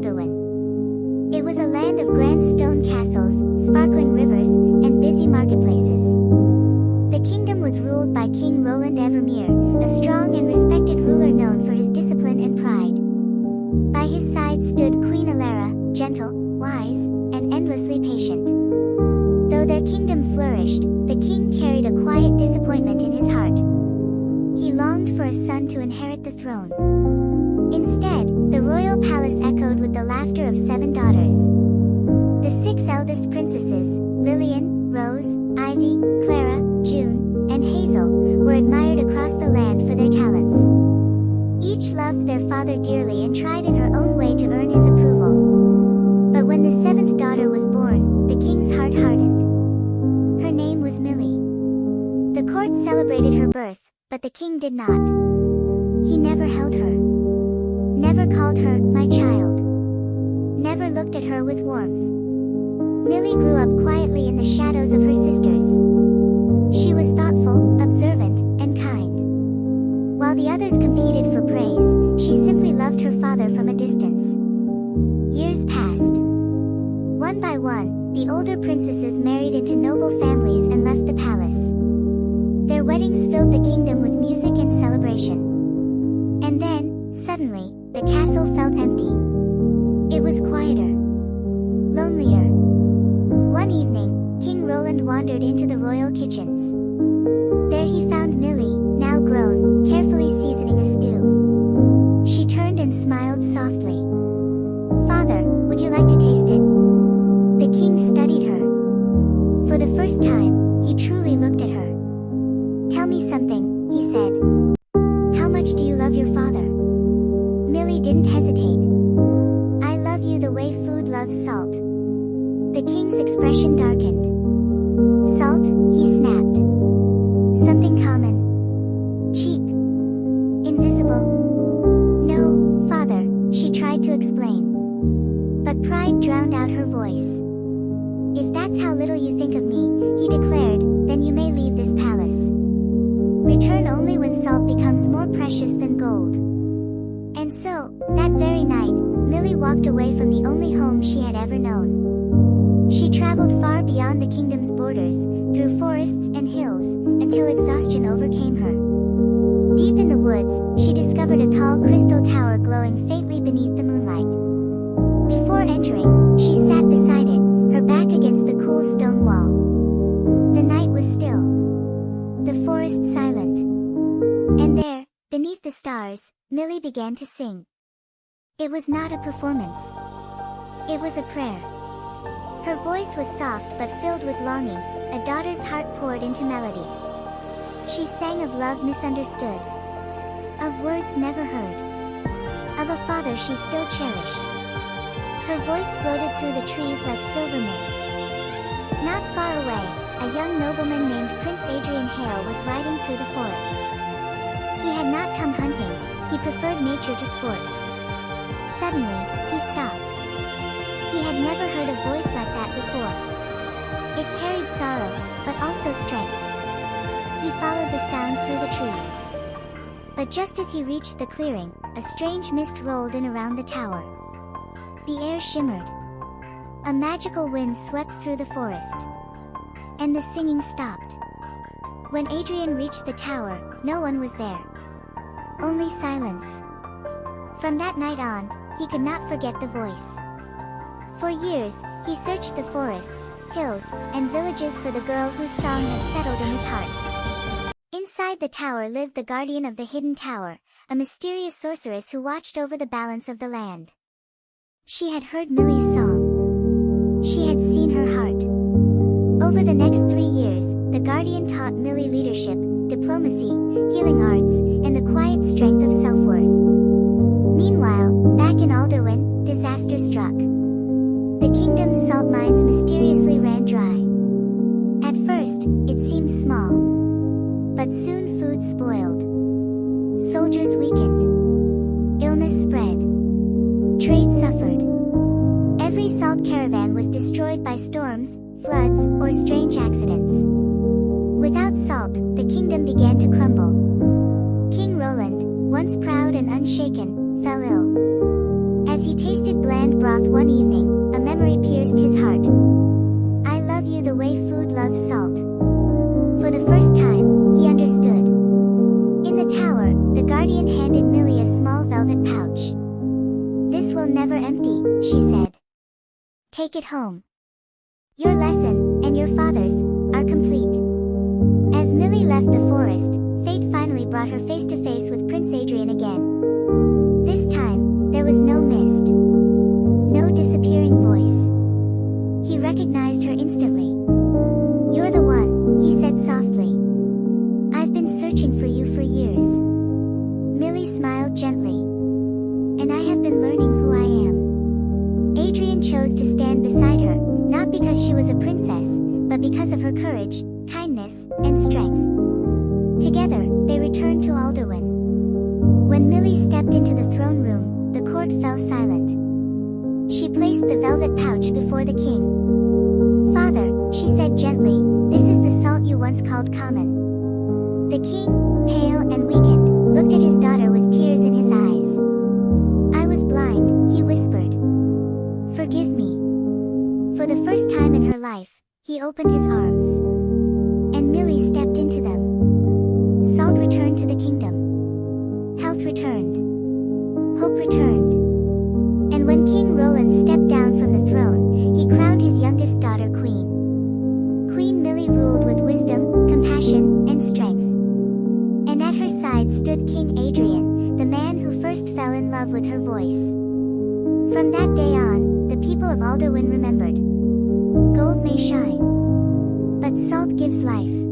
Alderwin. It was a land of grand stone castles, sparkling rivers, and busy marketplaces. The kingdom was ruled by King Roland Evermere, a strong and respected ruler known for his discipline and pride. By his side stood Queen Alara, gentle, wise, and endlessly patient. Though their kingdom flourished, the king carried a quiet disappointment in his heart. He longed for a son to inherit the throne. Instead, the royal palace echoed with the laughter of 7 daughters. The 6 eldest princesses, Lillian, Rose, Ivy, Clara, June, and Hazel, were admired across the land for their talents. Each loved their father dearly and tried in her own way to earn his approval. But when the 7th daughter was born, the king's heart hardened. Her name was Milli. The court celebrated her birth, but the king did not. He never held her. Never called her, my child. Never looked at her with warmth. Milli grew up quietly in the shadows of her sisters. She was thoughtful, observant, and kind. While the others competed for praise, she simply loved her father from a distance. Years passed. One by one, the older princesses married into noble families and left the palace. Their weddings filled the kingdom with music and celebration. And then, suddenly, the castle felt empty. It was quieter. Lonelier. One evening, King Roland wandered into the royal kitchens. There he found Milli, now grown, carefully seasoning a stew. She turned and smiled softly. "Father, would you like to taste it?" The king studied her. For the first time, he truly looked at her. "Tell me something," he said. "How much do you love your father?" Milli didn't hesitate. "I love you the way food loves salt." The king's expression darkened. "Salt," he snapped. "Something common. Cheap. Invisible." "No, father," she tried to explain. But pride drowned out her voice. "If that's how little you think of me," he declared, "then you may leave this palace. Return only when salt becomes more precious than gold." And so, that very night, Milli walked away from the only home she had ever known. She traveled far beyond the kingdom's borders, through forests and hills, until exhaustion overcame her. Deep in the woods, she discovered a tall crystal tower glowing faintly beneath the moonlight. Before entering, she sat beside it, her back against the cool stone wall. The night was still. The forest silent. And there, beneath the stars, Milli began to sing. It was not a performance. It was a prayer. Her voice was soft but filled with longing, a daughter's heart poured into melody. She sang of love misunderstood, of words never heard, of a father she still cherished. Her voice floated through the trees like silver mist. Not far away, a young nobleman named Prince Adrian Hale was riding through the forest. He had not come hunting, he preferred nature to sport. Suddenly, he stopped. He had never heard a voice like that before. It carried sorrow, but also strength. He followed the sound through the trees. But just as he reached the clearing, a strange mist rolled in around the tower. The air shimmered. A magical wind swept through the forest. And the singing stopped. When Adrian reached the tower, no one was there. Only silence. From that night on, he could not forget the voice. For years, he searched the forests, hills, and villages for the girl whose song had settled in his heart. Inside the tower lived the guardian of the hidden tower, a mysterious sorceress who watched over the balance of the land. She had heard Milli's song. She had seen her heart. Over the next 3 years, the guardian taught Milli leadership, diplomacy, healing arts, and the quiet strength of self-worth. Meanwhile, back in Alderwin, disaster struck. The kingdom's salt mines mysteriously ran dry. At first, it seemed small. But soon food spoiled. Soldiers weakened. Illness spread. Trade suffered. Every salt caravan was destroyed by storms, floods, or strange accidents. Without salt, the kingdom began to crumble. King Roland, once proud and unshaken, fell ill. As he tasted bland Take it home. Your lesson, and your father's, are complete. As Milli left the forest, fate finally brought her face to face with Prince Adrian again. This time, there was no mist. No disappearing voice. He recognized her instantly. You're the one, he said softly. I've been searching for you for years. Milli smiled gently. And I have been learning who I am. Adrian chose to stand beside her, not because she was a princess, but because of her courage, kindness, and strength. Together, they returned to Alderwin. When Milli stepped into the throne room, the court fell silent. She placed the velvet pouch before the king. Father, she said gently, this is the salt you once called common. The king, pale and weakened, looked at his daughter with tears in his eyes. I was blind, he whispered. Forgive me. For the first time in her life, he opened his arms. And Milli stepped into them. Salt returned to the kingdom. Health returned. Hope returned. And when King Roland stepped down from the throne, he crowned his youngest daughter queen. Queen Milli ruled with wisdom, compassion, and strength. And at her side stood King Adrian, the man who first fell in love with her voice. From that day on, the people of Alderwin remembered. Gold may shine, but salt gives life.